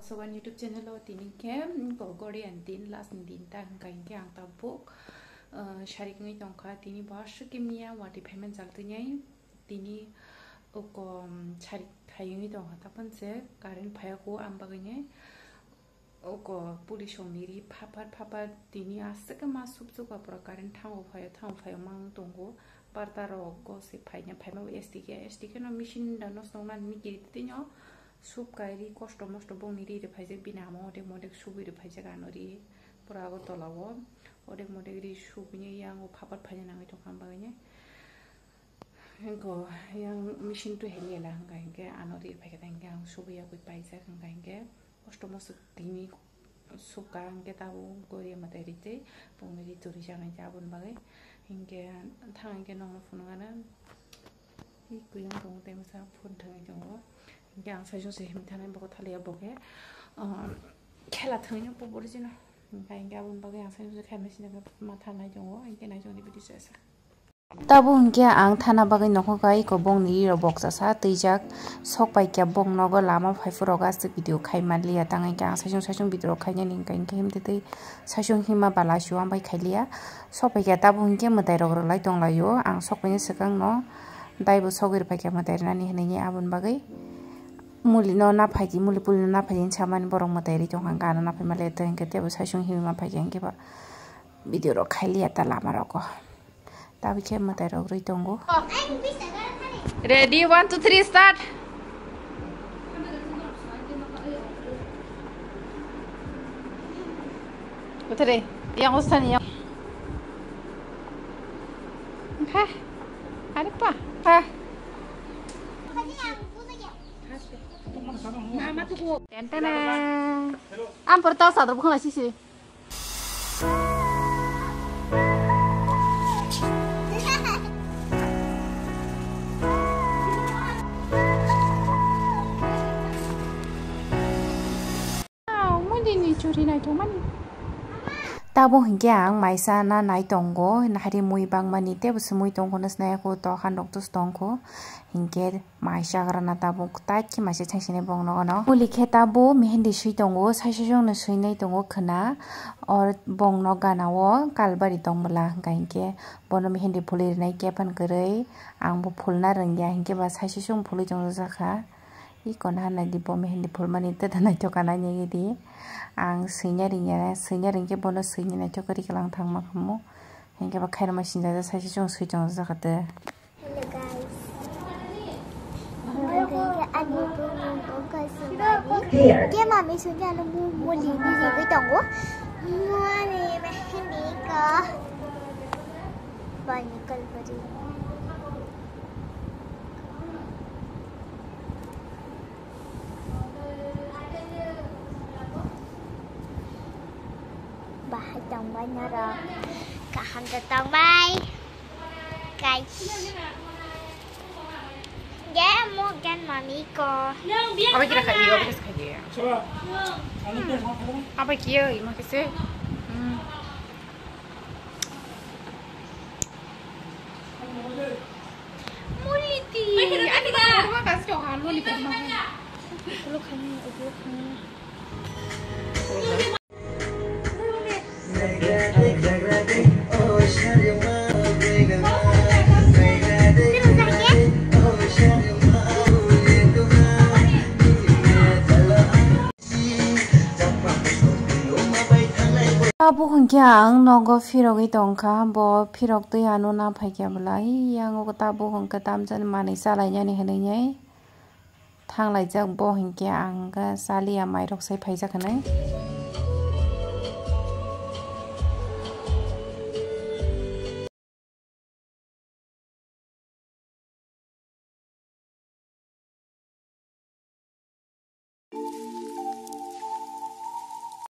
So on YouTube channel lo tini ke goria tin last din ta hangkai ke ang tabuk sharik ngai tongkha tini bash kimia wati payment jaltu nyai tini oko sharik khayungi tongkha tapan se karen phayako ambaganye oko police oniri phapar tini asaka masuk suka pra karen thang phayo mang tonggo partaro ko se phaynya phayma STK no machine da no songman mi kiri tinyo sup kairi kosto mosto boniri re phaije binamo de modek subi re phaije ganori purago tolawo odek modek ri subni yang phapat phaije nangai to kambaganye enko yang machine to helela hangainge anori phaige tangge ang subi ya koi paisa hangainge kosto mosto tini sup karangge tabu goria materite boniri turi jangai jabun bagai hinge thangge nong funungana ikuyang dong temsa phun thangai jongo yang saya jauh sih minta bawa thali aboke kela thangnya poporjina kayak abun bagai yang saya jauh kayak mesin mata naik jongo ingin naik jongo di video saya tabu hingga ang thana bagai noko kai ko bong ni robok sa tijak sok pai kya bong nogo lama phai furoga se video khai manli atang ang sajung video khai ning kai kem te sajung hima bala shu am bai khailia sok pai kya tabu hingga madai rog lai tong layo ang sok pai sekang no dai bu sogir pai kya madai nani hne abun bagai muli no na phagi muli pul na phagi chaman borong materi jong hang kana na phai male te ke te sa sung hi ma phagi ke ba video ro khaili ata lama ro ko ta bi ke materi ro ri tongo ready 1 2 3 start utre yang ustan yang ha ada pa Tentana. Ampun tahu satu bukan lagi sih. Muli ni curi naik cuman. Tabu hingga ang maisa na naik tonggo hari mui bang manite besemui tonggo nas naik ko to kan dokter tonggo hingga maisa karena tabu kutaki masih cangsine bong no muli ke tabu mehendi sui tonggo saisong na sui nai tonggo kena or bong no gana wo kalbari tongbola hingga bono mehendi puli nai kepan kerei ang bo pulna rengya hingga ba saisong puli jong zaka ikon hana di bo mehendi pul manite tanai to kana nyegi di ang seinya ringke bono seinya na chokari kalang thang ma khamo hengke ba khair machine da sa si jong sui jong za khate hello guys ke mami sunya no muli ni ji tongo muli mehendi ka bani kalbari bahas tong bay nara kaham tong bay guys ya mau gan mami ko apa kira kayak apa kira kayak apa kira ima kese muli ti ani ka rumah kasih johan muli ka lu kan Abu hengkiang nogo firok itongka bo firok tu anu na phaikia bulai yang o tabu hengka tamjan mani salainya ni henenya thang lai jak bo hengkiang ga salia mai rok sai phaijak hanai